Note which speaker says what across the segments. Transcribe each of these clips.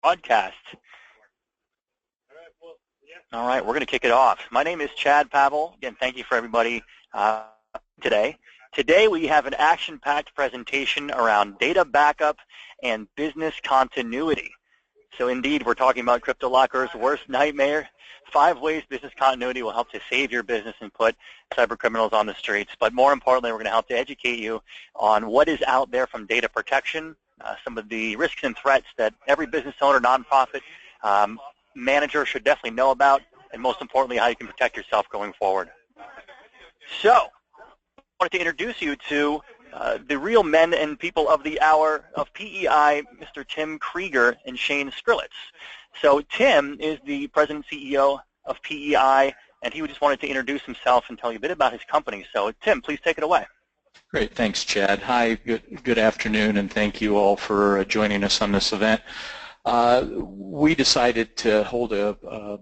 Speaker 1: broadcast. All right, we're going to kick it off. My name is Chad Pavel. Again, thank you for everybody today. Today we have an action-packed presentation around data backup and business continuity. So indeed, we're talking about Cryptolocker's worst nightmare, 5 ways business continuity will help to save your business and put cyber criminals on the streets. But more importantly, we're going to help to educate you on what is out there from data protection, some of the risks and threats that every business owner, nonprofit, manager should definitely know about, and most importantly, how you can protect yourself going forward. So, I wanted to introduce you to the real men and people of the hour of PEI, Mr. Tim Krieger and Shane Skrilletz. So Tim is the president and CEO of PEI, and he just wanted to introduce himself and tell you a bit about his company. So Tim, please take it away.
Speaker 2: Great, thanks Chad. Hi, good afternoon, and thank you all for joining us on this event. We decided to hold a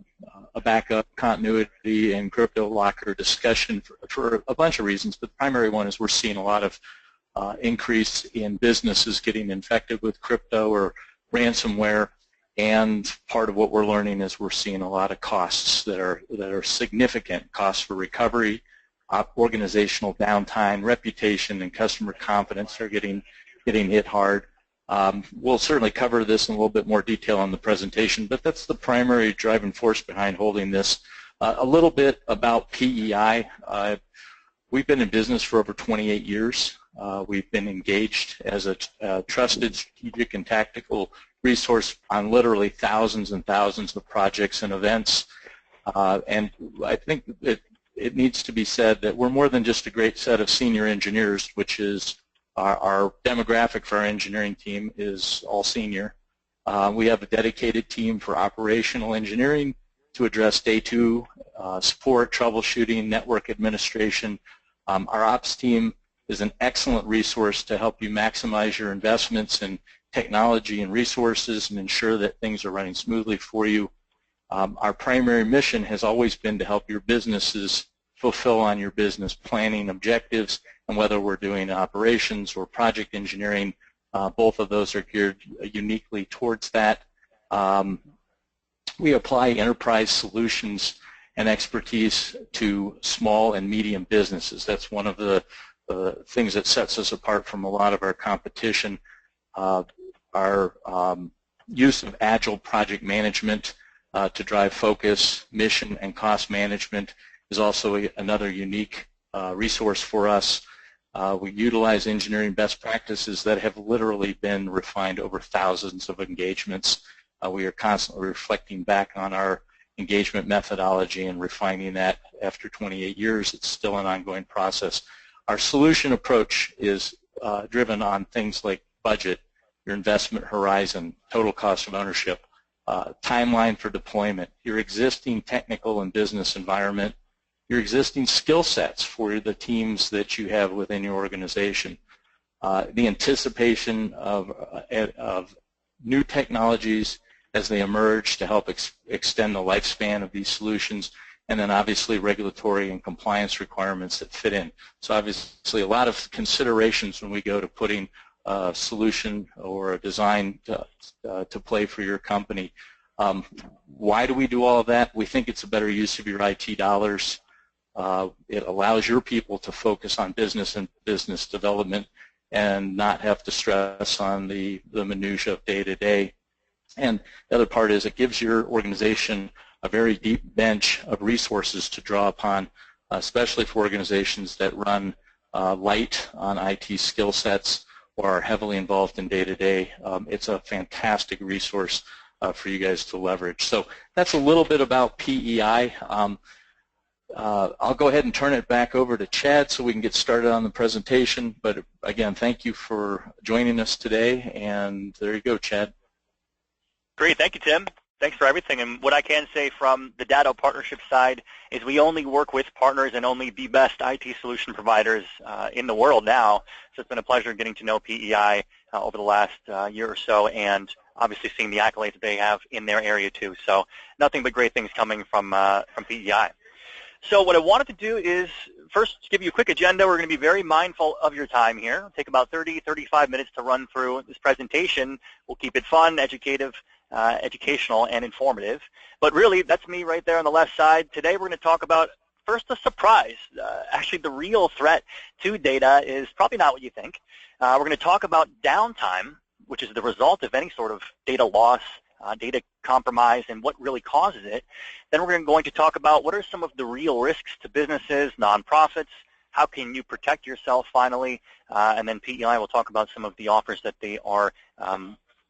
Speaker 2: backup continuity and Cryptolocker discussion for a bunch of reasons, but the primary one is we're seeing a lot of increase in businesses getting infected with crypto or ransomware, and part of what we're learning is we're seeing a lot of costs that are significant costs for recovery, organizational downtime, reputation, and customer confidence are getting hit hard. We'll certainly cover this in a little bit more detail on the presentation, but that's the primary driving force behind holding this. A little bit about PEI. We've been in business for over 28 years. We've been engaged as a trusted strategic and tactical resource on literally thousands and thousands of projects and events. And I think it needs to be said that we're more than just a great set of senior engineers, which is our demographic for our engineering team is all senior. We have a dedicated team for operational engineering to address day 2 support, troubleshooting, network administration. Our ops team is an excellent resource to help you maximize your investments in technology and resources and ensure that things are running smoothly for you. Our primary mission has always been to help your businesses fulfill on your business planning objectives, and whether we're doing operations or project engineering, both of those are geared uniquely towards that. We apply enterprise solutions and expertise to small and medium businesses. That's one of the things that sets us apart from a lot of our competition. Our use of agile project management to drive focus, mission, and cost management is also another unique resource for us. We utilize engineering best practices that have literally been refined over thousands of engagements. We are constantly reflecting back on our engagement methodology and refining that. After 28 years, it's still an ongoing process. Our solution approach is driven on things like budget, your investment horizon, total cost of ownership, timeline for deployment, your existing technical and business environment, your existing skill sets for the teams that you have within your organization, the anticipation of new technologies as they emerge to help extend the lifespan of these solutions, and then obviously regulatory and compliance requirements that fit in. So obviously a lot of considerations when we go to putting a solution or a design to play for your company. Why do we do all of that? We think it's a better use of your IT dollars. It allows your people to focus on business and business development and not have to stress on the minutia of day-to-day. And the other part is it gives your organization a very deep bench of resources to draw upon, especially for organizations that run light on IT skill sets or are heavily involved in day-to-day. It's a fantastic resource for you guys to leverage. So that's a little bit about PEI. I'll go ahead and turn it back over to Chad so we can get started on the presentation. But again, thank you for joining us today, and there you go, Chad.
Speaker 1: Great, thank you, Tim. Thanks for everything. And what I can say from the Datto partnership side is we only work with partners and only the best IT solution providers in the world now. So it's been a pleasure getting to know PEI over the last year or so, and obviously seeing the accolades they have in their area too. So nothing but great things coming from PEI. So what I wanted to do is first give you a quick agenda. We're going to be very mindful of your time here. It'll take about 30, 35 minutes to run through this presentation. We'll keep it fun, educative, educational and informative. But really, that's me right there on the left side. Today we're going to talk about first a surprise. Actually, the real threat to data is probably not what you think. We're going to talk about downtime, which is the result of any sort of data loss, data compromise, and what really causes it. Then we're going to talk about what are some of the real risks to businesses, nonprofits, how can you protect yourself finally, and then PEI will talk about some of the offers that they are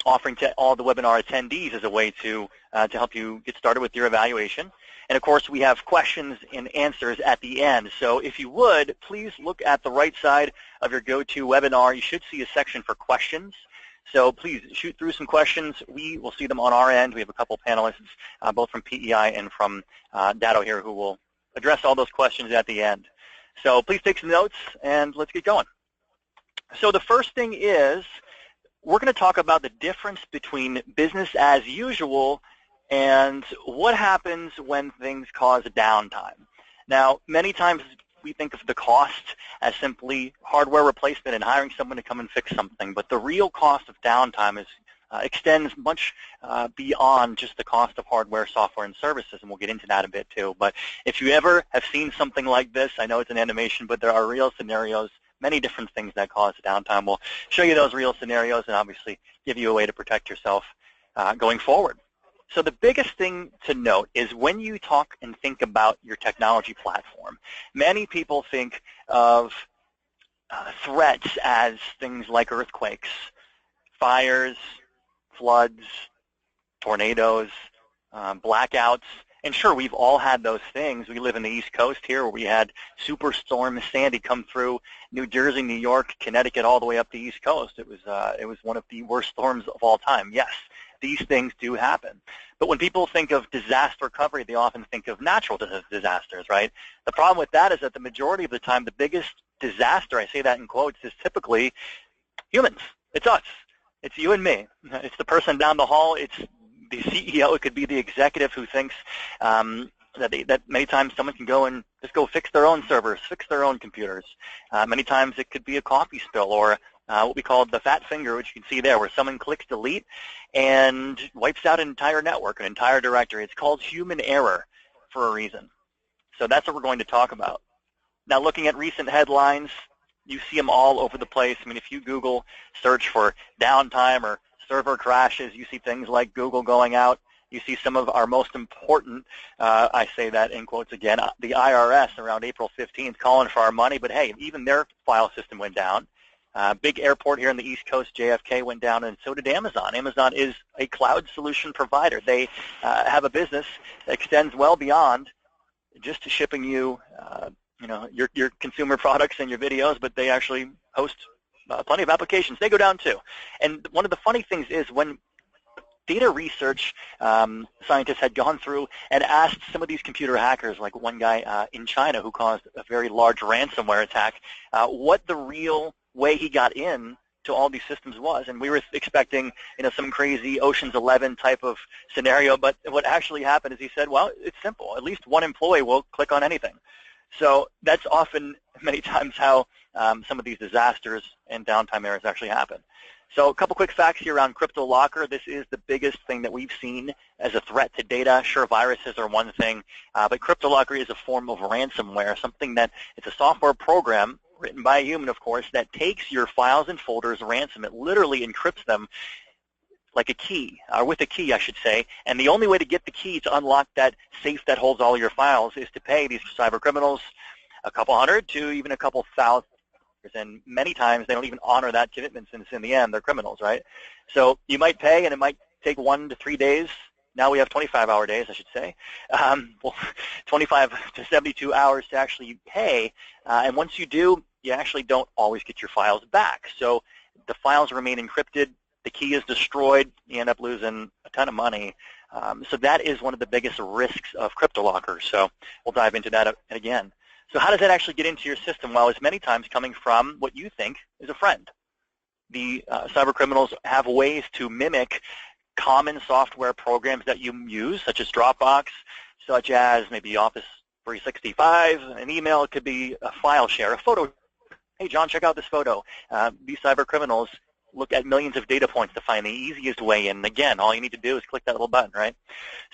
Speaker 1: offering to all the webinar attendees as a way to help you get started with your evaluation. And of course, we have questions and answers at the end. So if you would, please look at the right side of your GoToWebinar. You should see a section for questions. So please shoot through some questions. We will see them on our end. We have a couple panelists, both from PEI and from Datto here, who will address all those questions at the end. So please take some notes, and let's get going. So the first thing is, we're going to talk about the difference between business as usual and what happens when things cause downtime. Now, many times we think of the cost as simply hardware replacement and hiring someone to come and fix something, but the real cost of downtime is extends much beyond just the cost of hardware, software, and services, and we'll get into that a bit too. But if you ever have seen something like this, I know it's an animation, but there are real scenarios, many different things that cause downtime. We'll show you those real scenarios and obviously give you a way to protect yourself going forward. So the biggest thing to note is when you talk and think about your technology platform, many people think of threats as things like earthquakes, fires, floods, tornadoes, blackouts. And sure, we've all had those things. We live in the East Coast here where we had Superstorm Sandy come through New Jersey, New York, Connecticut, all the way up the East Coast. It was one of the worst storms of all time. Yes, these things do happen. But when people think of disaster recovery, they often think of natural disasters, right? The problem with that is that the majority of the time, the biggest disaster, I say that in quotes, is typically humans. It's us. It's you and me. It's the person down the hall. It's the CEO. It could be the executive who thinks that many times someone can go and just go fix their own servers, fix their own computers. Many times it could be a coffee spill or what we call the fat finger, which you can see there, where someone clicks delete and wipes out an entire network, an entire directory. It's called human error for a reason. So that's what we're going to talk about. Now, looking at recent headlines, you see them all over the place. I mean, if you Google search for downtime or server crashes, you see things like Google going out. You see some of our most important, I say that in quotes again, the IRS around April 15th calling for our money. But hey, even their file system went down. Big airport here on the East Coast, JFK, went down, and so did Amazon. Amazon is a cloud solution provider. They have a business that extends well beyond just shipping you, your consumer products and your videos, but they actually host plenty of applications. They go down too. And one of the funny things is when data research scientists had gone through and asked some of these computer hackers, like one guy in China who caused a very large ransomware attack, what the real way he got in to all these systems was. And we were expecting, some crazy Ocean's 11 type of scenario, but what actually happened is he said, well, it's simple. At least one employee will click on anything. So that's often, many times, how some of these disasters and downtime errors actually happen. So a couple quick facts here around Cryptolocker. This is the biggest thing that we've seen as a threat to data. Sure, viruses are one thing, but Cryptolocker is a form of ransomware, something that it's a software program written by a human, of course, that takes your files and folders ransom. It literally encrypts them like a key, or with a key, I should say. And the only way to get the key to unlock that safe that holds all your files is to pay these cyber criminals a couple hundred to even a couple thousand. And many times they don't even honor that commitment since in the end they're criminals, right? So you might pay and it might take 1 to 3 days. Now we have 25-hour days, I should say. 25 to 72 hours to actually pay. And once you do, you actually don't always get your files back. So the files remain encrypted. The key is destroyed. You end up losing a ton of money. So that is one of the biggest risks of Cryptolocker. So we'll dive into that again. So how does that actually get into your system? Well, it's many times coming from what you think is a friend. The cyber criminals have ways to mimic common software programs that you use, such as Dropbox, such as maybe Office 365, an email. It could be a file share, a photo. Hey, John, check out this photo. These cyber criminals look at millions of data points to find the easiest way in. Again, all you need to do is click that little button, right?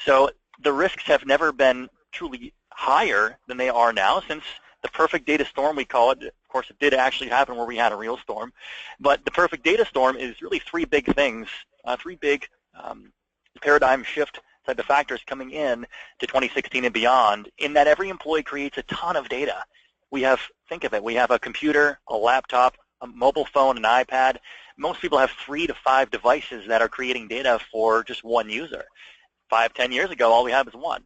Speaker 1: So the risks have never been truly higher than they are now, since the perfect data storm, we call it. Of course, it did actually happen where we had a real storm. But the perfect data storm is really three big things, three big paradigm shift type of factors coming in to 2016 and beyond, in that every employee creates a ton of data. We have, think of it, we have a computer, a laptop, a mobile phone, an iPad. Most people have 3 to 5 devices that are creating data for just one user. 5, 10 years ago, all we had was one.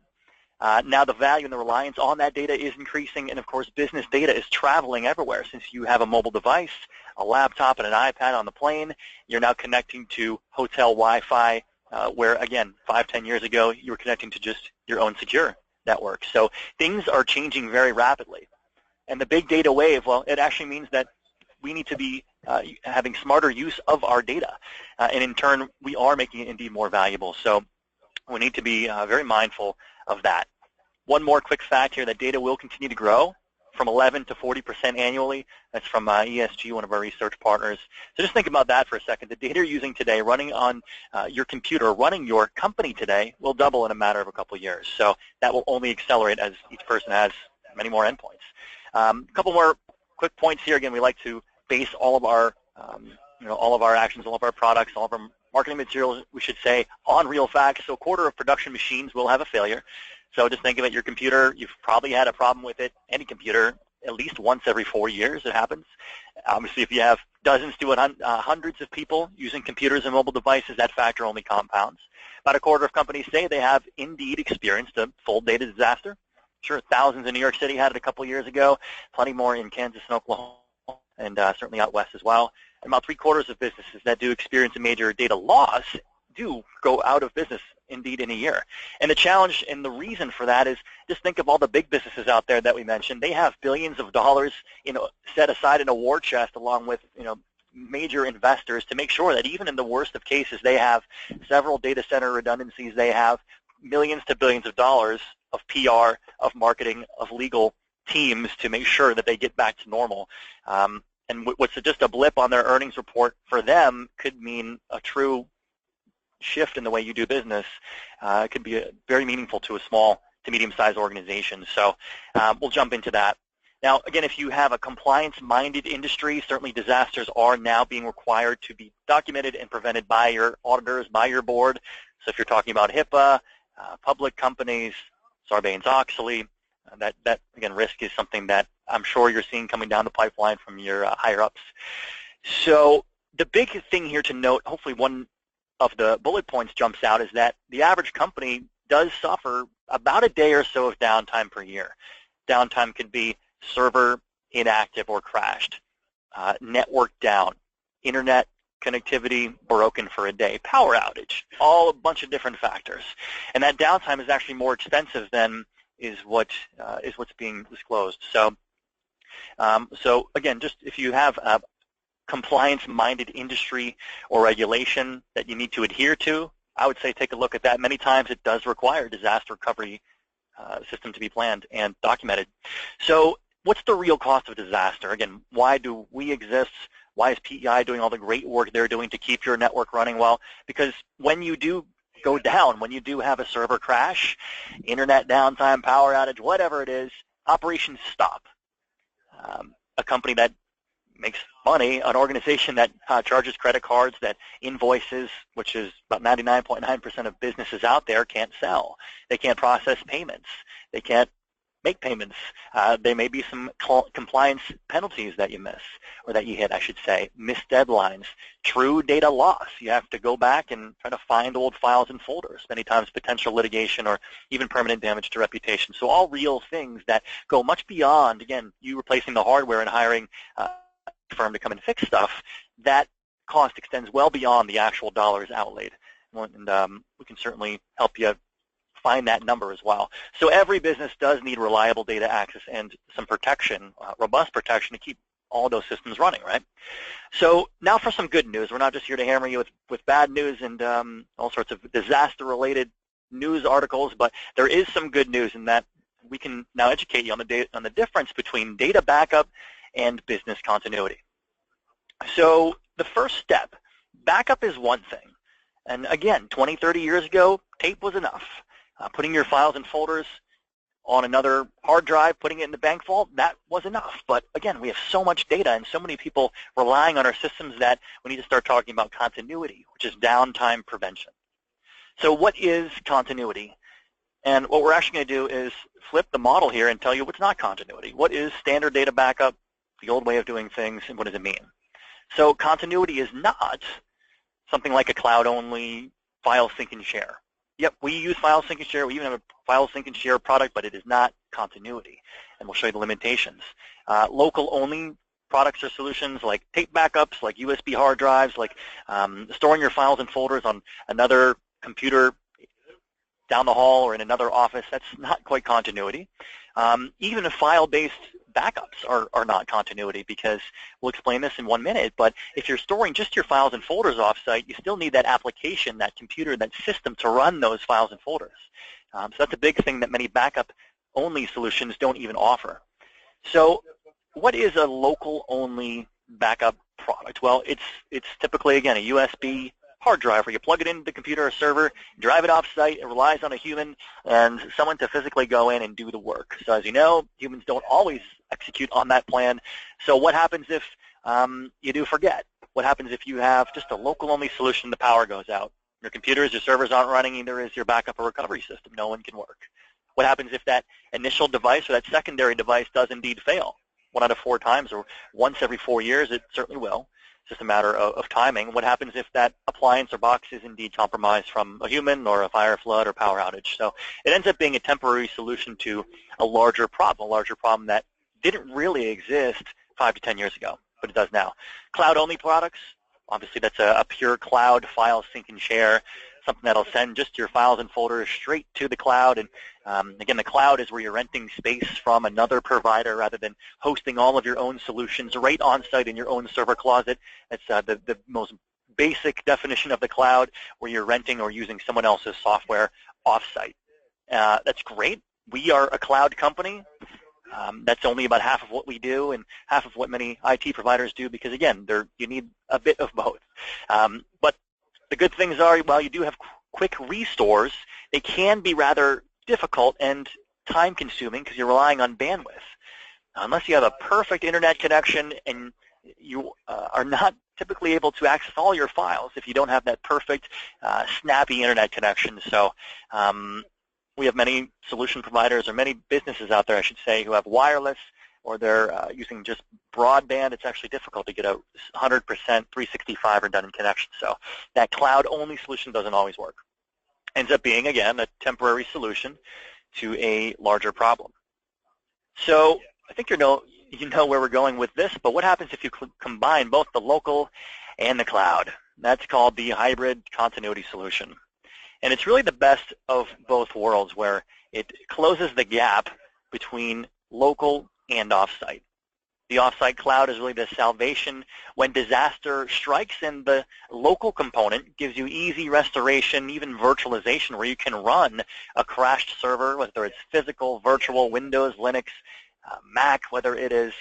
Speaker 1: Now the value and the reliance on that data is increasing, and of course business data is traveling everywhere. Since you have a mobile device, a laptop, and an iPad on the plane, you're now connecting to hotel Wi-Fi, where again, 5, 10 years ago, you were connecting to just your own secure network. So things are changing very rapidly. And the big data wave, well, it actually means that we need to be having smarter use of our data. And in turn, we are making it indeed more valuable. So we need to be very mindful of that. One more quick fact here, that data will continue to grow from 11 to 40% annually. That's from ESG, one of our research partners. So just think about that for a second. The data you're using today, running on your computer, running your company today, will double in a matter of a couple of years. So that will only accelerate as each person has many more endpoints. A couple more quick points here. Again, we like to base all of our, all of our actions, all of our products, all of our marketing materials, we should say, on real facts. So a quarter of production machines will have a failure. So just think of it, your computer, you've probably had a problem with it, any computer, at least once every 4 years it happens. Obviously, if you have dozens to hundreds of people using computers and mobile devices, that factor only compounds. About a quarter of companies say they have indeed experienced a full data disaster. Sure, thousands in New York City had it a couple of years ago, plenty more in Kansas and Oklahoma, and certainly out west as well. And about 3/4 of businesses that do experience a major data loss do go out of business, indeed, in a year. And the challenge and the reason for that is, just think of all the big businesses out there that we mentioned. They have billions of dollars, set aside in a war chest, along with, major investors, to make sure that even in the worst of cases, they have several data center redundancies. They have millions to billions of dollars of PR, of marketing, of legal teams to make sure that they get back to normal. And what's just a blip on their earnings report for them could mean a true shift in the way you do business. It could be very meaningful to a small to medium-sized organization. So we'll jump into that. Now, again, if you have a compliance-minded industry, certainly disasters are now being required to be documented and prevented by your auditors, by your board. So if you're talking about HIPAA, public companies, Sarbanes-Oxley, that again, risk is something that I'm sure you're seeing coming down the pipeline from your higher-ups. So the big thing here to note, hopefully one of the bullet points jumps out, is that the average company does suffer about a day or so of downtime per year. Downtime could be server inactive or crashed, network down, internet connectivity broken for a day, power outage, all a bunch of different factors. And that downtime is actually more expensive than is what's being disclosed. So, again, just if you have a compliance-minded industry or regulation that you need to adhere to, I would say take a look at that. Many times it does require a disaster recovery system to be planned and documented. So what's the real cost of disaster? Again, why do we exist? Why is PEI doing all the great work they're doing to keep your network running well? Because when you do go down, when you do have a server crash, internet downtime, power outage, whatever it is, operations stop. A company that makes money, an organization that charges credit cards, that invoices, which is about 99.9% of businesses out there, can't sell. They can't process payments. They can't make payments. There may be some compliance penalties that you miss, or that you hit, I should say, missed deadlines, true data loss. You have to go back and try to find old files and folders, many times potential litigation or even permanent damage to reputation. So all real things that go much beyond, again, you replacing the hardware and hiring a firm to come and fix stuff. That cost extends well beyond the actual dollars outlaid. And we can certainly help you find that number as well. So every business does need reliable data access and some protection, robust protection, to keep all those systems running, right? So now for some good news. We're not just here to hammer you with bad news and all sorts of disaster-related news articles, but there is some good news in that we can now educate you on the difference between data backup and business continuity. So the first step, backup is one thing. And again, 20, 30 years ago, tape was enough. Putting your files and folders on another hard drive, putting it in the bank vault, that was enough. But again, we have so much data and so many people relying on our systems that we need to start talking about continuity, which is downtime prevention. So what is continuity? And what we're actually going to do is flip the model here and tell you what's not continuity. What is standard data backup, the old way of doing things, and what does it mean? So continuity is not something like a cloud-only file sync and share. Yep, we use file sync and share. We even have a file sync and share product, but it is not continuity, and we'll show you the limitations. Local-only products or solutions like tape backups, like USB hard drives, like storing your files and folders on another computer down the hall or in another office, that's not quite continuity. Even a file-based backups are not continuity, because we'll explain this in 1 minute, but if you're storing just your files and folders off-site, you still need that application, that computer, that system to run those files and folders. So that's a big thing that many backup-only solutions don't even offer. So what is a local-only backup product? Well, it's typically, again, a USB hard drive where you plug it into the computer or server, drive it off-site. It relies on a human and someone to physically go in and do the work. So as you know, humans don't always execute on that plan. So what happens if you do forget? What happens if you have just a local-only solution, the power goes out? Your computers, your servers aren't running, either is your backup or recovery system. No one can work. What happens if that initial device or that secondary device does indeed fail? 1 out of 4 times, or once every 4 years, it certainly will. It's just a matter of timing. What happens if that appliance or box is indeed compromised from a human or a fire, flood, or power outage? So it ends up being a temporary solution to a larger problem that didn't really exist 5 to 10 years ago, but it does now. Cloud-only products, obviously that's a pure cloud file sync and share, something that'll send just your files and folders straight to the cloud. And again, the cloud is where you're renting space from another provider rather than hosting all of your own solutions right on site in your own server closet. That's the most basic definition of the cloud, where you're renting or using someone else's software off-site. That's great. We are a cloud company. That's only about half of what we do and half of what many IT providers do, because again, you need a bit of both. But the good things are, while you do have quick restores, they can be rather difficult and time-consuming because you're relying on bandwidth. Unless you have a perfect internet connection, and you are not typically able to access all your files if you don't have that perfect, snappy internet connection. So we have many solution providers, or many businesses out there, I should say, who have wireless, or they're using just broadband. It's actually difficult to get a 100% 365 redundant connection. So that cloud-only solution doesn't always work. Ends up being, again, a temporary solution to a larger problem. So I think you know where we're going with this, but what happens if you combine both the local and the cloud? That's called the hybrid continuity solution. And it's really the best of both worlds, where it closes the gap between local and offsite. The offsite cloud is really the salvation when disaster strikes, and the local component gives you easy restoration, even virtualization, where you can run a crashed server, whether it's physical, virtual, Windows, Linux, Mac, whether it is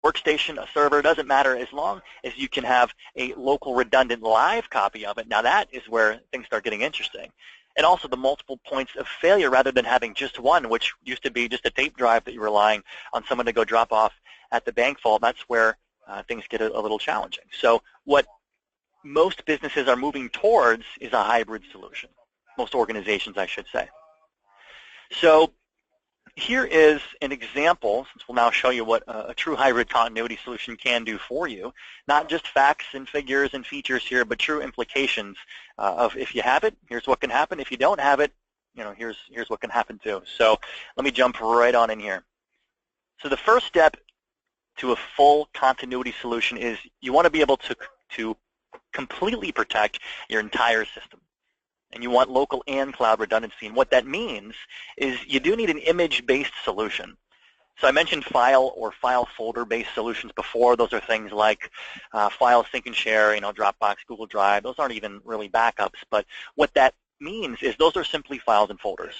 Speaker 1: workstation, a server, doesn't matter, as long as you can have a local redundant live copy of it. Now that is where things start getting interesting. And also the multiple points of failure, rather than having just one, which used to be just a tape drive that you're relying on someone to go drop off at the bank vault. That's where things get a little challenging. So what most businesses are moving towards is a hybrid solution. Most organizations, I should say. So here is an example, since we'll now show you what a true hybrid continuity solution can do for you. Not just facts and figures and features here, but true implications of, if you have it, here's what can happen. If you don't have it, here's what can happen too. So let me jump right on in here. So the first step to a full continuity solution is you want to be able to completely protect your entire system. And you want local and cloud redundancy. And what that means is you do need an image-based solution. So I mentioned file or file folder-based solutions before. Those are things like file sync and share, Dropbox, Google Drive. Those aren't even really backups. But what that means is those are simply files and folders.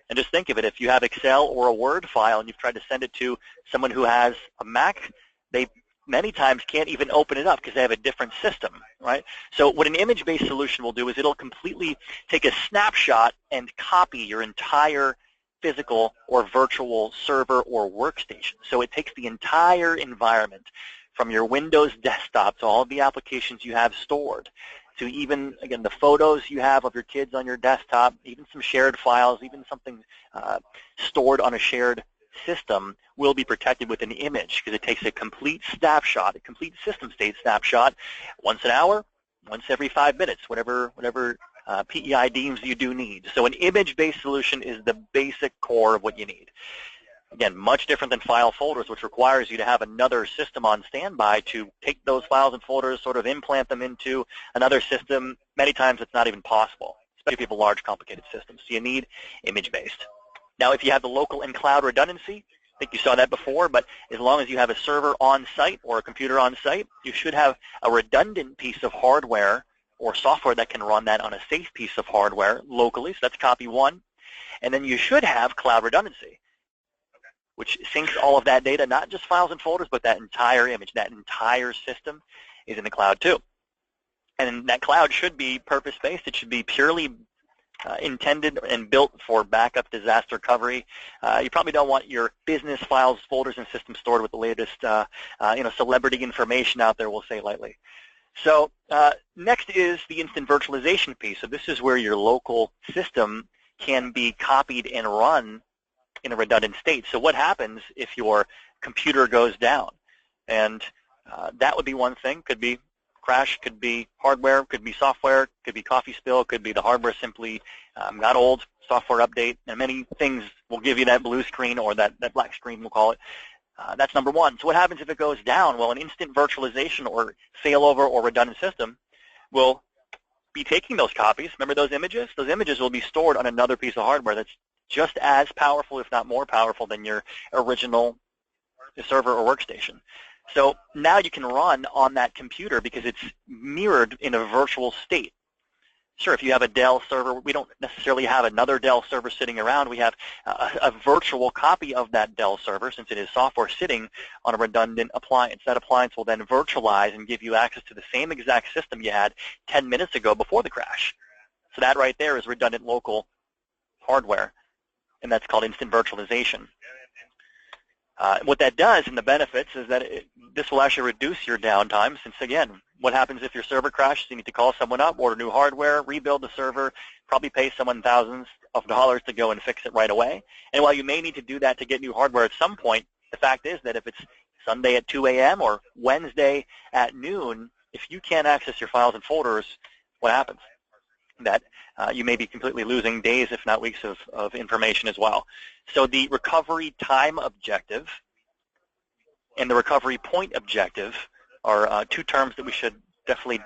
Speaker 1: And just think of it, if you have Excel or a Word file and you've tried to send it to someone who has a Mac, they many times can't even open it up because they have a different system, right? So what an image-based solution will do is it'll completely take a snapshot and copy your entire physical or virtual server or workstation. So it takes the entire environment from your Windows desktop to all of the applications you have stored, to even, again, the photos you have of your kids on your desktop, even some shared files, even something stored on a shared system will be protected with an image because it takes a complete snapshot, a complete system state snapshot, once an hour, once every 5 minutes, whatever PEI deems you do need. So an image-based solution is the basic core of what you need. Again, much different than file folders, which requires you to have another system on standby to take those files and folders, sort of implant them into another system. Many times it's not even possible, especially if you have large, complicated systems. So you need image-based. Now, if you have the local and cloud redundancy, I think you saw that before, but as long as you have a server on site or a computer on site, you should have a redundant piece of hardware or software that can run that on a safe piece of hardware locally. So that's copy one. And then you should have cloud redundancy, which syncs all of that data, not just files and folders, but that entire image, that entire system is in the cloud too. And that cloud should be purpose-based. It should be purely intended and built for backup disaster recovery. You probably don't want your business files, folders, and systems stored with the latest celebrity information out there, we'll say lightly. So next is the instant virtualization piece. So this is where your local system can be copied and run in a redundant state. So what happens if your computer goes down? And that would be one thing. Could be crash, could be hardware, could be software, could be coffee spill, could be the hardware simply got old, software update, and many things will give you that blue screen or that black screen, we'll call it. That's number one. So what happens if it goes down? Well, an instant virtualization or failover or redundant system will be taking those copies. Remember those images? Those images will be stored on another piece of hardware that's just as powerful, if not more powerful, than your original server or workstation. So now you can run on that computer because it's mirrored in a virtual state. Sure, if you have a Dell server, we don't necessarily have another Dell server sitting around. We have a virtual copy of that Dell server, since it is software sitting on a redundant appliance. That appliance will then virtualize and give you access to the same exact system you had 10 minutes ago before the crash. So that right there is redundant local hardware, and that's called instant virtualization. What that does, and the benefits, is that this will actually reduce your downtime, since, again, what happens if your server crashes? You need to call someone up, order new hardware, rebuild the server, probably pay someone thousands of dollars to go and fix it right away. And while you may need to do that to get new hardware at some point, the fact is that if it's Sunday at 2 a.m. or Wednesday at noon, if you can't access your files and folders, what happens? That you may be completely losing days, if not weeks, of information as well. So the recovery time objective and the recovery point objective are two terms that we should definitely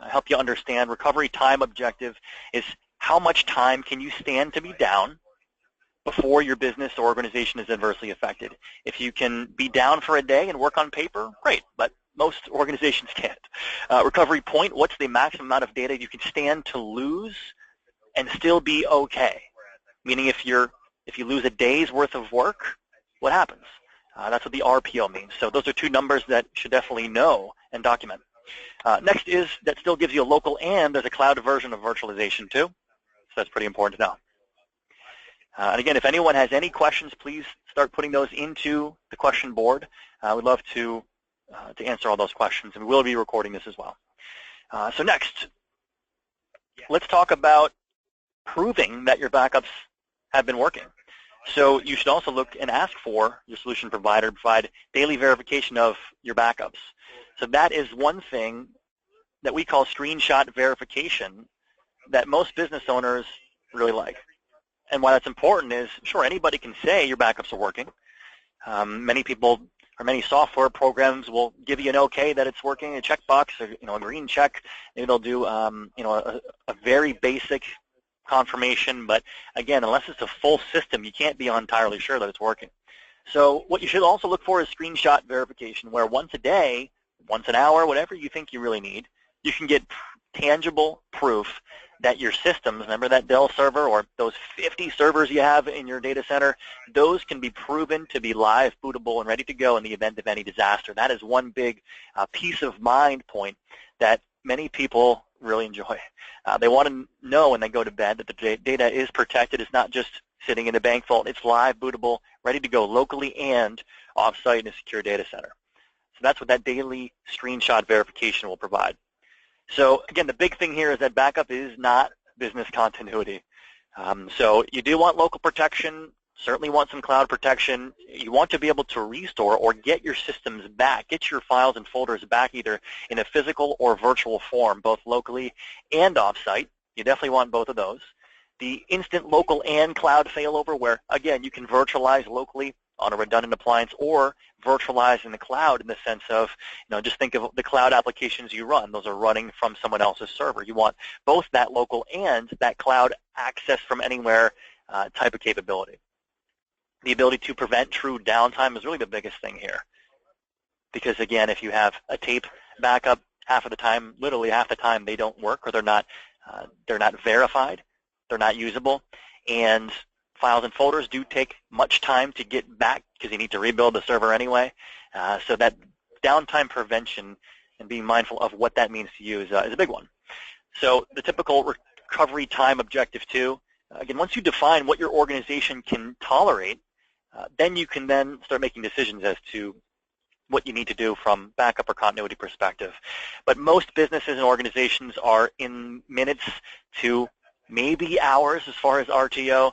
Speaker 1: help you understand. Recovery time objective is how much time can you stand to be down before your business or organization is adversely affected. If you can be down for a day and work on paper, great, but most organizations can't. Recovery point, what's the maximum amount of data you can stand to lose and still be okay? Meaning if you lose a day's worth of work, what happens? That's what the RPO means. So those are two numbers that you should definitely know and document. Next is that still gives you a local, and there's a cloud version of virtualization too. So that's pretty important to know. And again, if anyone has any questions, please start putting those into the question board. We'd love to answer all those questions, and we will be recording this as well. So next, let's talk about proving that your backups have been working. So you should also look and ask for your solution provider to provide daily verification of your backups. So that is one thing that we call screenshot verification that most business owners really like. And why that's important is, sure, anybody can say your backups are working. Many people or many software programs will give you an okay that it's working, a checkbox, or a green check. Maybe they'll do a very basic confirmation, but again, unless it's a full system, you can't be entirely sure that it's working. So what you should also look for is screenshot verification, where once a day, once an hour, whatever you think you really need, you can get tangible proof that your systems, remember that Dell server or those 50 servers you have in your data center, those can be proven to be live, bootable, and ready to go in the event of any disaster. That is one big peace of mind point that many people really enjoy. They want to know when they go to bed that the data is protected. It's not just sitting in a bank vault. It's live, bootable, ready to go locally and off-site in a secure data center. So that's what that daily screenshot verification will provide. So again, the big thing here is that backup is not business continuity. So you do want local protection, certainly want some cloud protection. You want to be able to restore or get your systems back, get your files and folders back either in a physical or virtual form, both locally and offsite. You definitely want both of those. The instant local and cloud failover where, again, you can virtualize locally on a redundant appliance or virtualize in the cloud in the sense of, just think of the cloud applications you run. Those are running from someone else's server. You want both that local and that cloud access from anywhere type of capability. The ability to prevent true downtime is really the biggest thing here. Because again, if you have a tape backup, half of the time, literally half the time, they don't work or they're not verified, they're not usable, and files and folders do take much time to get back because you need to rebuild the server anyway. So that downtime prevention and being mindful of what that means to you is a big one. So the typical recovery time objective 2, again, once you define what your organization can tolerate, then you can then start making decisions as to what you need to do from backup or continuity perspective. But most businesses and organizations are in minutes to maybe hours as far as RTO,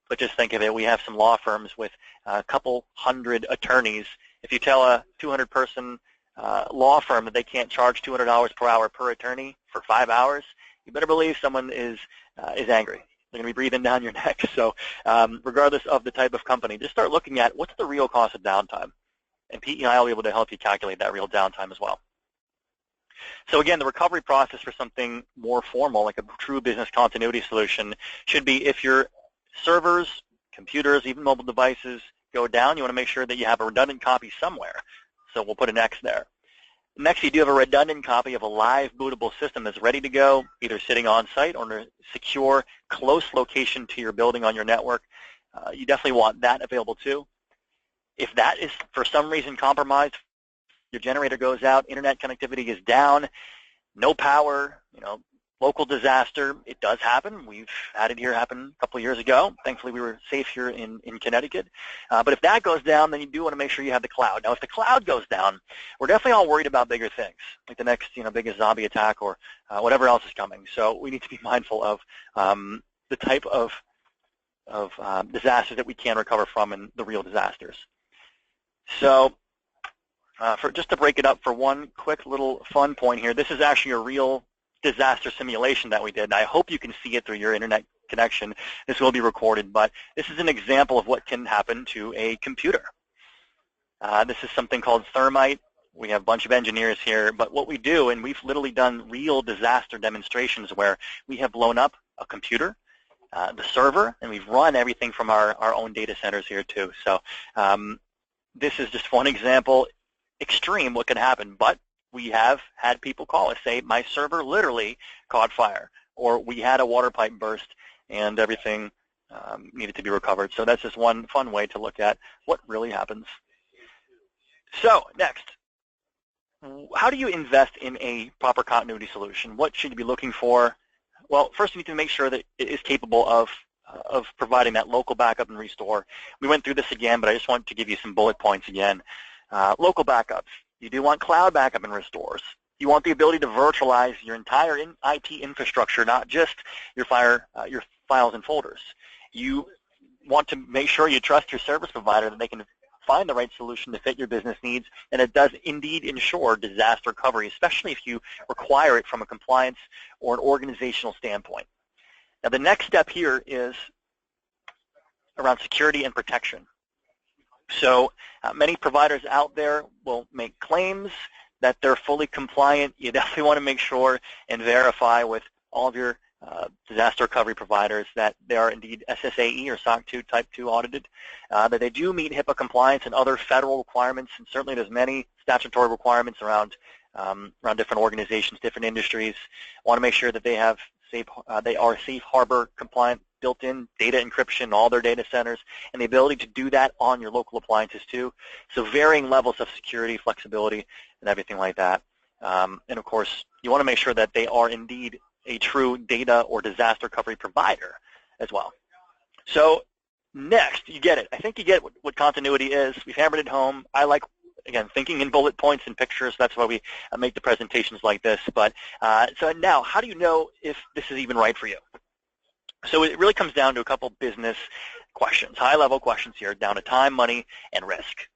Speaker 1: but just think of it, we have some law firms with a couple hundred attorneys. If you tell a 200-person law firm that they can't charge $200 per hour per attorney for 5 hours, you better believe someone is angry. They're going to be breathing down your neck. So regardless of the type of company, just start looking at what's the real cost of downtime. And PEI will be able to help you calculate that real downtime as well. So again, the recovery process for something more formal, like a true business continuity solution, should be if your servers, computers, even mobile devices go down, you want to make sure that you have a redundant copy somewhere. So we'll put an X there. Next, you do have a redundant copy of a live bootable system that's ready to go, either sitting on site or in a secure, close location to your building on your network. You definitely want that available too. If that is for some reason compromised, your generator goes out, internet connectivity is down, no power, local disaster, it does happen. We've had it here happen a couple of years ago. Thankfully, we were safe here in Connecticut. But if that goes down, then you do want to make sure you have the cloud. Now, if the cloud goes down, we're definitely all worried about bigger things, like the next biggest zombie attack or whatever else is coming. So we need to be mindful of the type of disasters that we can recover from and the real disasters. So just to break it up for one quick little fun point here, this is actually a real disaster simulation that we did. And I hope you can see it through your internet connection. This will be recorded, but this is an example of what can happen to a computer. This is something called thermite. We have a bunch of engineers here, but what we do, and we've literally done real disaster demonstrations where we have blown up a computer, the server, and we've run everything from our own data centers here too. So this is just one example, extreme what can happen, but we have had people call us, say, my server literally caught fire, or we had a water pipe burst and everything needed to be recovered. So that's just one fun way to look at what really happens. So next, how do you invest in a proper continuity solution? What should you be looking for? Well, first you need to make sure that it is capable of providing that local backup and restore. We went through this again, but I just want to give you some bullet points again. Local backups. You do want cloud backup and restores. You want the ability to virtualize your entire IT infrastructure, not just your files and folders. You want to make sure you trust your service provider that they can find the right solution to fit your business needs, and it does indeed ensure disaster recovery, especially if you require it from a compliance or an organizational standpoint. Now, the next step here is around security and protection. So many providers out there will make claims that they're fully compliant. You definitely want to make sure and verify with all of your disaster recovery providers that they are indeed SSAE or SOC 2 Type 2 audited, that they do meet HIPAA compliance and other federal requirements, and certainly there's many statutory requirements around around different organizations, different industries. Want to make sure that they have they are safe harbor compliant, built-in data encryption, all their data centers, and the ability to do that on your local appliances too. So varying levels of security, flexibility, and everything like that. And of course, you want to make sure that they are indeed a true data or disaster recovery provider as well. So next, you get it. I think you get what continuity is. We've hammered it home. I like, again, thinking in bullet points and pictures. That's why we make the presentations like this. But so now, how do you know if this is even right for you? So it really comes down to a couple business questions, high-level questions here, down to time, money, and risk.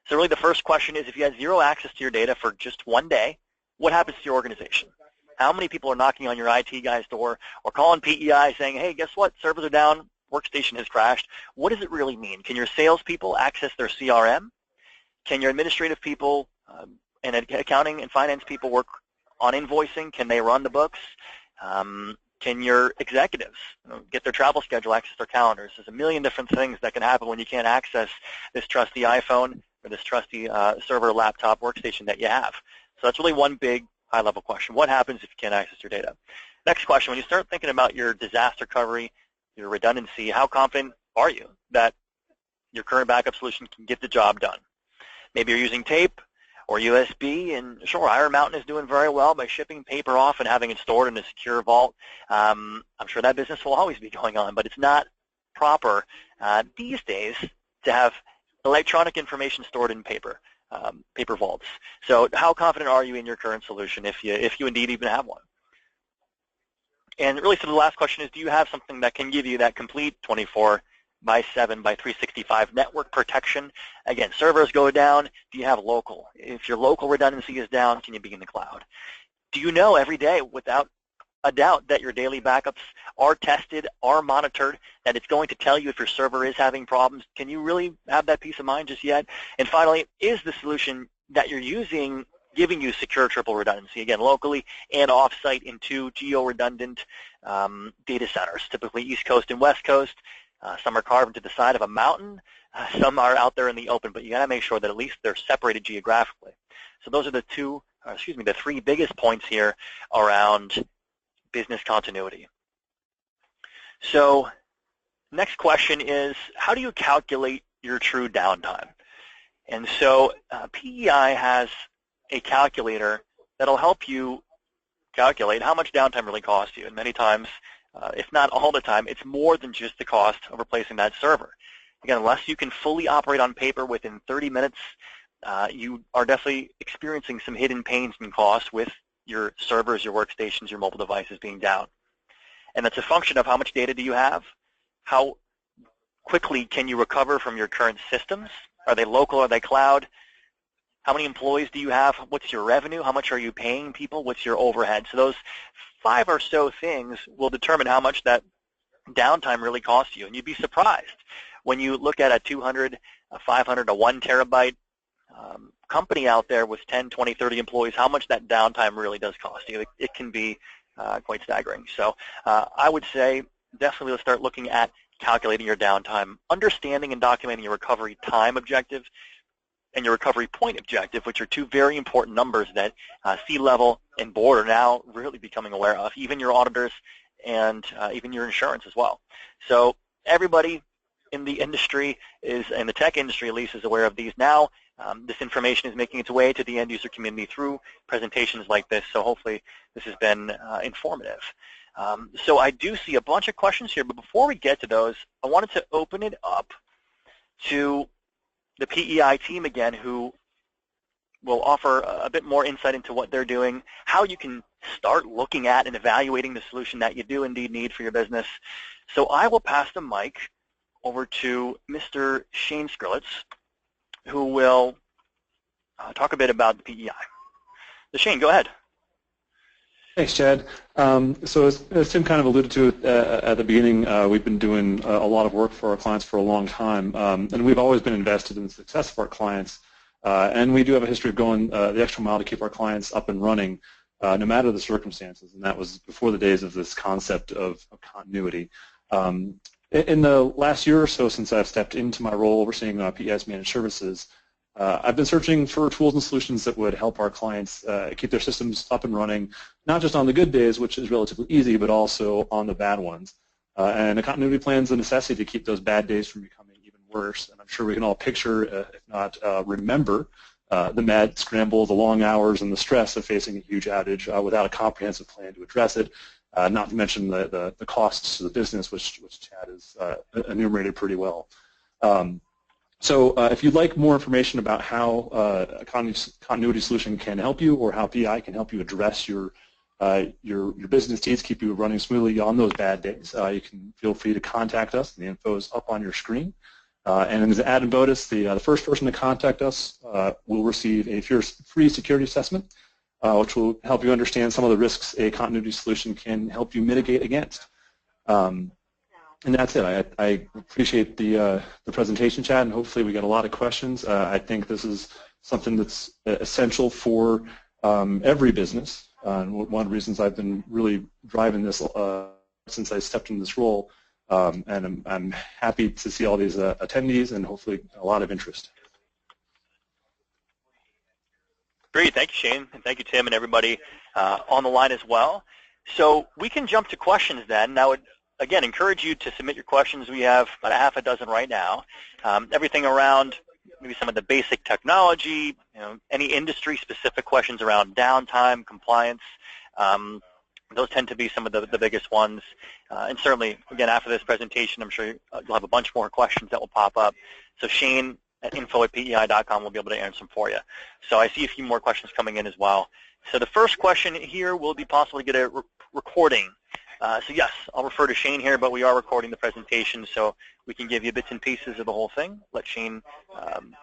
Speaker 1: So really the first question is, if you had zero access to your data for just one day, what happens to your organization? How many people are knocking on your IT guy's door or calling PEI saying, hey, guess what, servers are down, workstation has crashed? What does it really mean? Can your salespeople access their CRM? Can your administrative people and accounting and finance people work on invoicing? Can they run the books? Can your executives get their travel schedule, access their calendars? There's a million different things that can happen when you can't access this trusty iPhone or this trusty server, laptop, workstation that you have. So that's really one big high-level question. What happens if you can't access your data? Next question, when you start thinking about your disaster recovery, your redundancy, how confident are you that your current backup solution can get the job done? Maybe you're using tape or USB, and sure, Iron Mountain is doing very well by shipping paper off and having it stored in a secure vault. I'm sure that business will always be going on, but it's not proper these days to have electronic information stored in paper vaults. So how confident are you in your current solution if you indeed even have one? And really, so the last question is, do you have something that can give you that complete 24/7 by 365 network protection? Again, servers go down, do you have local? If your local redundancy is down, can you be in the cloud? Do you know every day without a doubt that your daily backups are tested, are monitored, that it's going to tell you if your server is having problems? Can you really have that peace of mind just yet? And finally, is the solution that you're using giving you secure triple redundancy, again, locally and off-site in two geo-redundant data centers, typically East Coast and West Coast? Some are carved into the side of a mountain. Some are out there in the open, but you got to make sure that at least they're separated geographically. So those are the three biggest points here around business continuity. So next question is, how do you calculate your true downtime? And so PEI has a calculator that'll help you calculate how much downtime really costs you. And many times, if not all the time, it's more than just the cost of replacing that server. Again, unless you can fully operate on paper within 30 minutes, you are definitely experiencing some hidden pains and costs with your servers, your workstations, your mobile devices being down. And that's a function of how much data do you have, how quickly can you recover from your current systems, are they local, are they cloud, how many employees do you have, what's your revenue, how much are you paying people, what's your overhead. So those 5 or so things will determine how much that downtime really costs you. And you'd be surprised when you look at a 200, a 500, a 1 terabyte company out there with 10, 20, 30 employees, how much that downtime really does cost you. It can be quite staggering. So I would say definitely let's start looking at calculating your downtime, understanding and documenting your recovery time objective and your recovery point objective, which are two very important numbers that C-level and board are now really becoming aware of, even your auditors and even your insurance as well. So everybody in the industry in the tech industry at least, is aware of these now. This information is making its way to the end user community through presentations like this, so hopefully this has been informative. So I do see a bunch of questions here, but before we get to those, I wanted to open it up to the PEI team again, who will offer a bit more insight into what they're doing, how you can start looking at and evaluating the solution that you do indeed need for your business. So I will pass the mic over to Mr. Shane Skrilletz, who will talk a bit about the PEI. So Shane, go ahead.
Speaker 3: Thanks, Chad. So as Tim kind of alluded to at the beginning, we've been doing a lot of work for our clients for a long time, and we've always been invested in the success of our clients. And we do have a history of going the extra mile to keep our clients up and running, no matter the circumstances, and that was before the days of this concept of continuity. In the last year or so since I've stepped into my role overseeing PEI's managed services, I've been searching for tools and solutions that would help our clients keep their systems up and running, not just on the good days, which is relatively easy, but also on the bad ones. And a continuity plan is a necessity to keep those bad days from becoming even worse. And I'm sure we can all picture, if not remember, the mad scramble, the long hours, and the stress of facing a huge outage without a comprehensive plan to address it. Not to mention the costs to the business, which Chad has enumerated pretty well. So if you'd like more information about how a continuity solution can help you, or how PEI can help you address your business needs, keep you running smoothly on those bad days, you can feel free to contact us. The info is up on your screen. And as an added bonus, the first person to contact us will receive a free security assessment, which will help you understand some of the risks a continuity solution can help you mitigate against. And that's it. I appreciate the presentation, Chad, and hopefully we get a lot of questions. I think this is something that's essential for every business. And one of the reasons I've been really driving this since I stepped in this role, and I'm happy to see all these attendees and hopefully a lot of interest.
Speaker 1: Great, thank you, Shane, and thank you, Tim, and everybody on the line as well. So we can jump to questions then. Now, again, encourage you to submit your questions. We have about a half a dozen right now. Everything around maybe some of the basic technology, any industry-specific questions around downtime, compliance. Those tend to be some of the biggest ones. And certainly, again, after this presentation, I'm sure you'll have a bunch more questions that will pop up. So Shane at info@pei.com will be able to answer them for you. So I see a few more questions coming in as well. So the first question here, will it be possible to get a recording? So yes, I'll refer to Shane here, but we are recording the presentation, so we can give you bits and pieces of the whole thing. Let Shane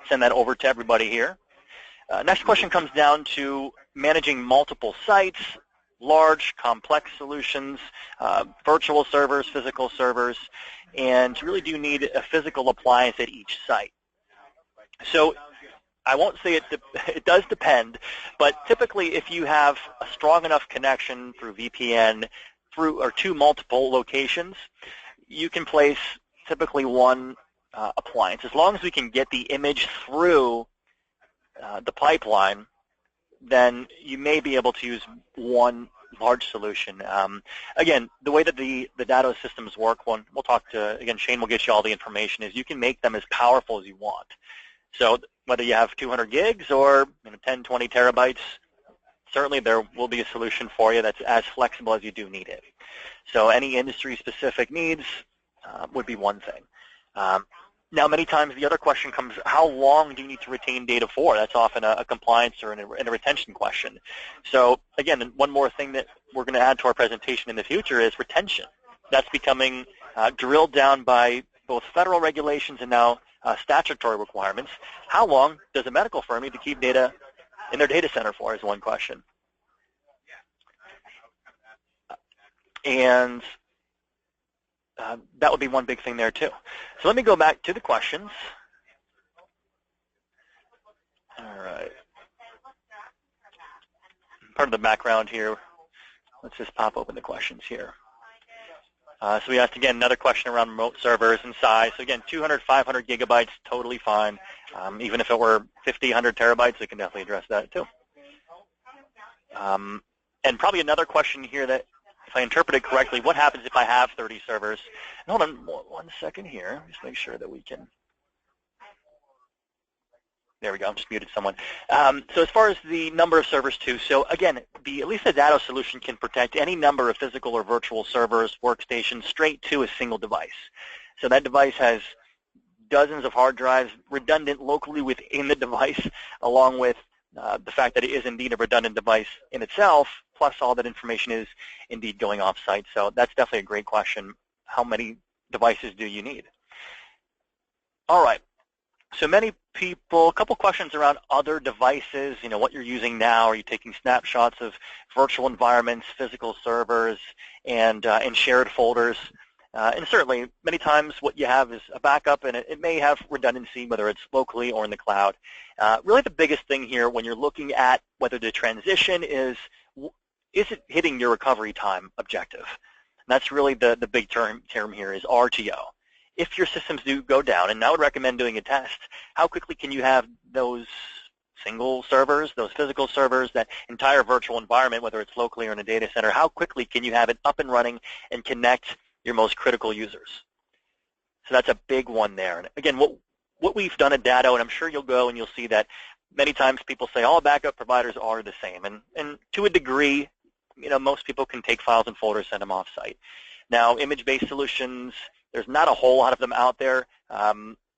Speaker 1: send that over to everybody here. Next question comes down to managing multiple sites, large, complex solutions, virtual servers, physical servers, and you really do need a physical appliance at each site. So I won't say it does depend, but typically if you have a strong enough connection through VPN or to multiple locations, you can place typically one appliance. As long as we can get the image through the pipeline, then you may be able to use one large solution. Again, the way that the Datto systems work, we'll talk to, again, Shane will get you all the information, is you can make them as powerful as you want. So whether you have 200 gigs or 10, 20 terabytes, certainly there will be a solution for you that's as flexible as you do need it. So any industry-specific needs would be one thing. Now, many times the other question comes, how long do you need to retain data for? That's often a compliance or a retention question. So again, one more thing that we're going to add to our presentation in the future is retention. That's becoming drilled down by both federal regulations and now statutory requirements. How long does a medical firm need to keep data in their data center for is one question. And that would be one big thing there too. So let me go back to the questions. All right. Part of the background here, let's just pop open the questions here. So we asked, again, another question around remote servers and size. So again, 200, 500 gigabytes, totally fine. Even if it were 50, 100 terabytes, it can definitely address that too. And probably another question here that, if I interpret it correctly, what happens if I have 30 servers? And hold on one second here. Just make sure that we can. There we go. I just muted someone. So as far as the number of servers too, so again, at least the Datto solution can protect any number of physical or virtual servers, workstations, straight to a single device. So that device has dozens of hard drives redundant locally within the device, along with the fact that it is indeed a redundant device in itself, plus all that information is indeed going off-site. So that's definitely a great question. How many devices do you need? All right. So many people, a couple questions around other devices, what you're using now. Are you taking snapshots of virtual environments, physical servers, and shared folders? And certainly, many times what you have is a backup, and it may have redundancy, whether it's locally or in the cloud. Really the biggest thing here when you're looking at whether the transition is it hitting your recovery time objective? And that's really the big term here is RTO. if your systems do go down, and I would recommend doing a test, how quickly can you have those single servers, those physical servers, that entire virtual environment, whether it's locally or in a data center, how quickly can you have it up and running and connect your most critical users? So that's a big one there. And again, what we've done at Datto, and I'm sure you'll go and you'll see that many times people say all backup providers are the same. And to a degree, most people can take files and folders, send them off-site. Now, image-based solutions, there's not a whole lot of them out there,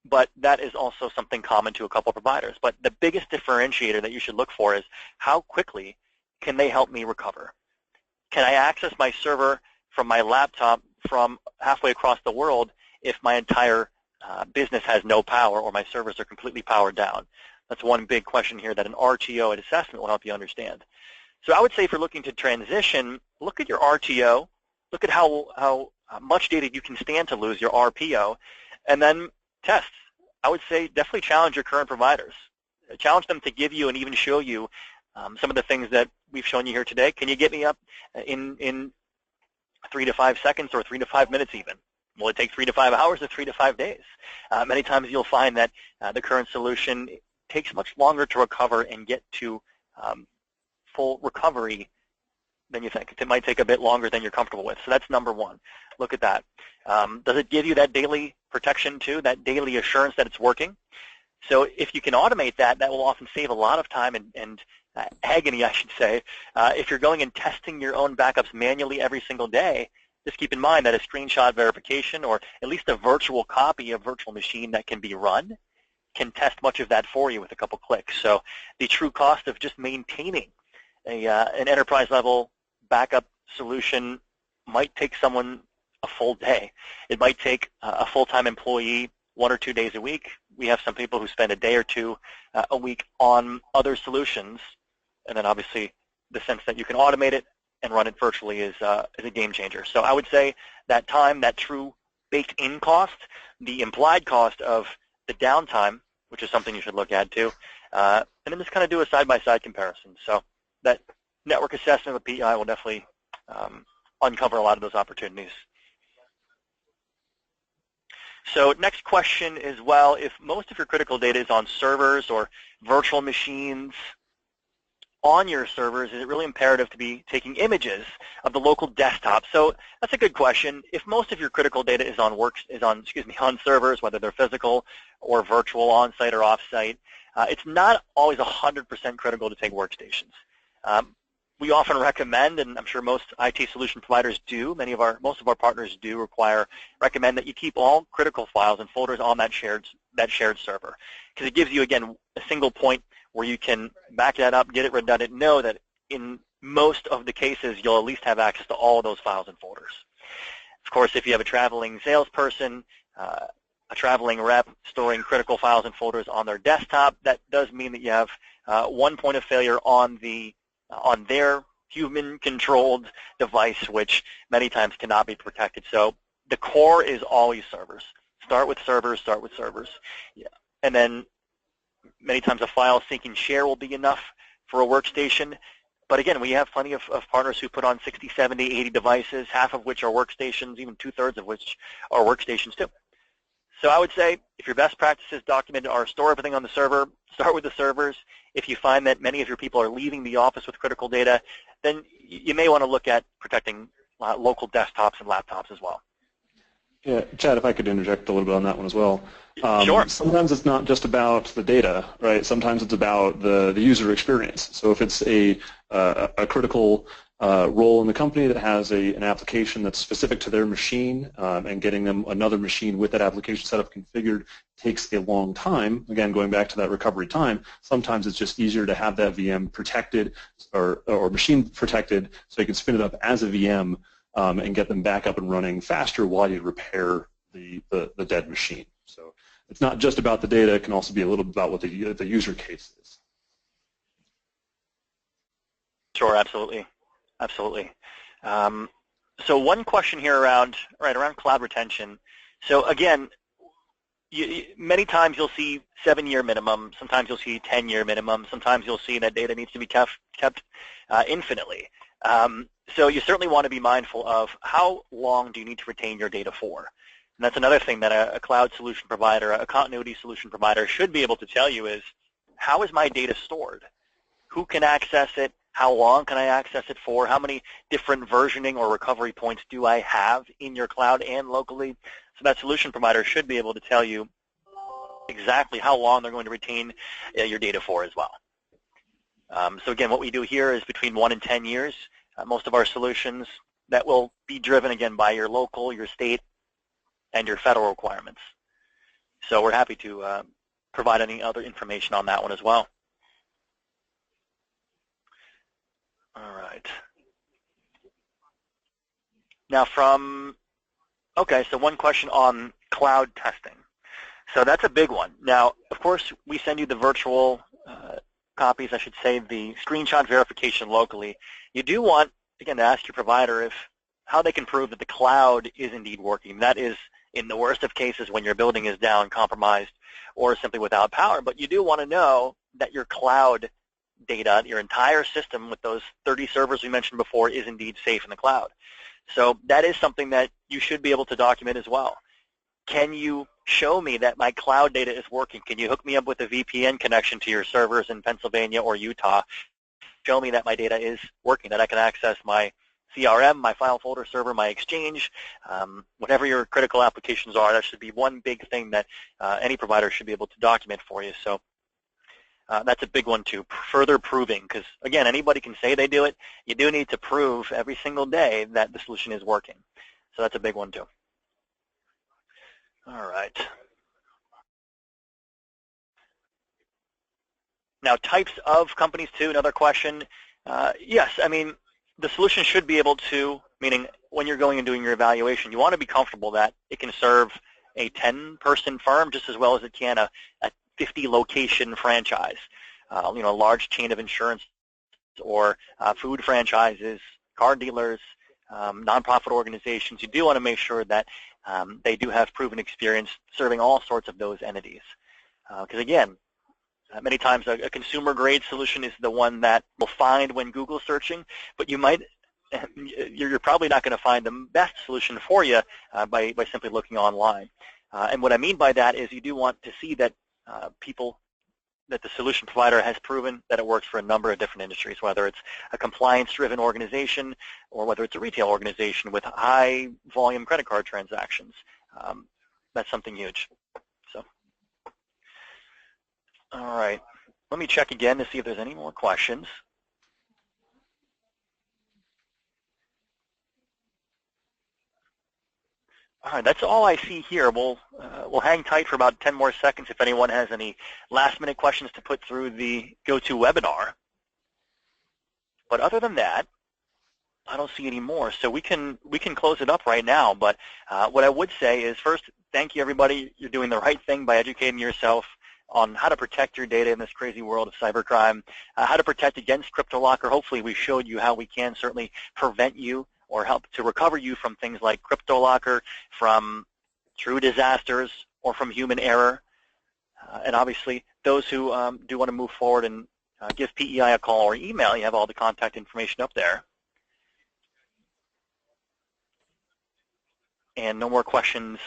Speaker 1: but that is also something common to a couple of providers. But the biggest differentiator that you should look for is how quickly can they help me recover? Can I access my server from my laptop from halfway across the world if my entire business has no power or my servers are completely powered down? That's one big question here that an RTO and assessment will help you understand. So I would say if you're looking to transition, look at your RTO, look at how much data you can stand to lose, your RPO, and then test. I would say definitely challenge your current providers. Challenge them to give you and even show you some of the things that we've shown you here today. Can you get me up in 3 to 5 seconds or 3 to 5 minutes even? Will it take 3 to 5 hours or 3 to 5 days? Many times you'll find that the current solution takes much longer to recover and get to full recovery than you think. It might take a bit longer than you're comfortable with. So that's number one. Look at that. Does it give you that daily protection too, that daily assurance that it's working? So if you can automate that, that will often save a lot of time and agony, I should say. If you're going and testing your own backups manually every single day, just keep in mind that a screenshot verification or at least a virtual copy of virtual machine that can be run can test much of that for you with a couple clicks. So the true cost of just maintaining an enterprise-level backup solution might take someone a full day. It might take a full-time employee 1 or 2 days a week. We have some people who spend a day or two a week on other solutions, and then obviously the sense that you can automate it and run it virtually is a game changer. So I would say that time, that true baked-in cost, the implied cost of the downtime, which is something you should look at too, and then just kind of do a side-by-side comparison. So that network assessment with PEI will definitely uncover a lot of those opportunities. So next question is, well, if most of your critical data is on servers or virtual machines on your servers, is it really imperative to be taking images of the local desktop? So that's a good question. If most of your critical data is on servers, whether they're physical or virtual, on-site or off-site, it's not always 100% critical to take workstations. We often recommend, and I'm sure most IT solution providers do, most of our partners do recommend that you keep all critical files and folders on that shared server, because it gives you, again, a single point where you can back that up, get it redundant, know that in most of the cases you'll at least have access to all of those files and folders. Of course, if you have a traveling salesperson, a traveling rep storing critical files and folders on their desktop, that does mean that you have one point of failure on their human-controlled device, which many times cannot be protected. So the core is always servers. Start with servers. Yeah. And then many times a file sync and share will be enough for a workstation. But again, we have plenty of partners who put on 60, 70, 80 devices, half of which are workstations, even 2/3 of which are workstations too. So I would say if your best practices documented are store everything on the server, start with the servers. If you find that many of your people are leaving the office with critical data, then you may want to look at protecting local desktops and laptops as well.
Speaker 3: Yeah, Chad, if I could interject a little bit on that one as well.
Speaker 1: Sure.
Speaker 3: Sometimes it's not just about the data, right? Sometimes it's about the user experience. So if it's a critical role in the company that has an application that's specific to their machine, and getting them another machine with that application setup configured takes a long time. Again, going back to that recovery time, sometimes it's just easier to have that VM protected or machine protected so you can spin it up as a VM and get them back up and running faster while you repair the dead machine. So it's not just about the data, it can also be a little bit about what the user case is.
Speaker 1: Sure, absolutely. Absolutely. So one question here around cloud retention. So again, many times you'll see 7-year minimum, sometimes you'll see 10-year minimum, sometimes you'll see that data needs to be kept infinitely. So you certainly want to be mindful of how long do you need to retain your data for. And that's another thing that a cloud solution provider, a continuity solution provider should be able to tell you is, how is my data stored? Who can access it? How long can I access it for? How many different versioning or recovery points do I have in your cloud and locally? So that solution provider should be able to tell you exactly how long they're going to retain your data for as well. So again, what we do here is between 1 and 10 years. Most of our solutions that will be driven, again, by your local, your state, and your federal requirements. So we're happy to provide any other information on that one as well. All right. Now okay, so one question on cloud testing. So that's a big one. Now, of course, we send you the virtual copies, I should say, the screenshot verification locally. You do want, again, to ask your provider how they can prove that the cloud is indeed working. That is, in the worst of cases, when your building is down, compromised, or simply without power. But you do want to know that your cloud data, your entire system with those 30 servers we mentioned before, is indeed safe in the cloud. So that is something that you should be able to document as well. Can you show me that my cloud data is working? Can you hook me up with a VPN connection to your servers in Pennsylvania or Utah? Show me that my data is working, that I can access my CRM, my file folder server, my Exchange, whatever your critical applications are. That should be one big thing that any provider should be able to document for you. So that's a big one too, further proving, because again, anybody can say they do it. You do need to prove every single day that the solution is working. So that's a big one too. All right. Now, types of companies too, another question. Yes, I mean, the solution should be able to, meaning when you're going and doing your evaluation, you want to be comfortable that it can serve a 10-person firm just as well as it can a 50-location franchise, a large chain of insurance or food franchises, car dealers, nonprofit organizations. You do want to make sure that they do have proven experience serving all sorts of those entities. Because again, many times a consumer-grade solution is the one that will find when Google searching, but you're probably not going to find the best solution for you by simply looking online. And what I mean by that is you do want to see that that the solution provider has proven that it works for a number of different industries, whether it's a compliance-driven organization or whether it's a retail organization with high-volume credit card transactions. That's something huge. So, all right. Let me check again to see if there's any more questions. All right, that's all I see here. We'll hang tight for about 10 more seconds if anyone has any last-minute questions to put through the GoToWebinar. But other than that, I don't see any more. So we can close it up right now. But what I would say is, first, thank you, everybody. You're doing the right thing by educating yourself on how to protect your data in this crazy world of cybercrime, how to protect against Cryptolocker. Hopefully, we showed you how we can certainly prevent you or help to recover you from things like Cryptolocker, from true disasters, or from human error. And obviously, those who do want to move forward and give PEI a call or email, you have all the contact information up there. And no more questions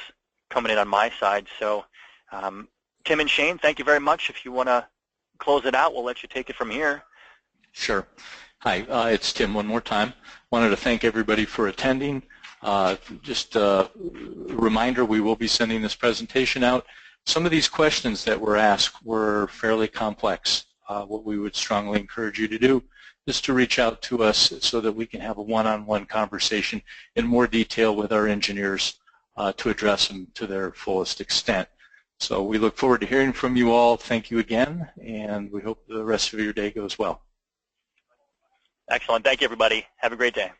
Speaker 1: coming in on my side. So Tim and Shane, thank you very much. If you want to close it out, we'll let you take it from here.
Speaker 2: Sure. Hi, it's Tim one more time. Wanted to thank everybody for attending. Just a reminder, we will be sending this presentation out. Some of these questions that were asked were fairly complex. What we would strongly encourage you to do is to reach out to us so that we can have a one-on-one conversation in more detail with our engineers to address them to their fullest extent. So we look forward to hearing from you all. Thank you again, and we hope the rest of your day goes well.
Speaker 1: Excellent. Thank you, everybody. Have a great day.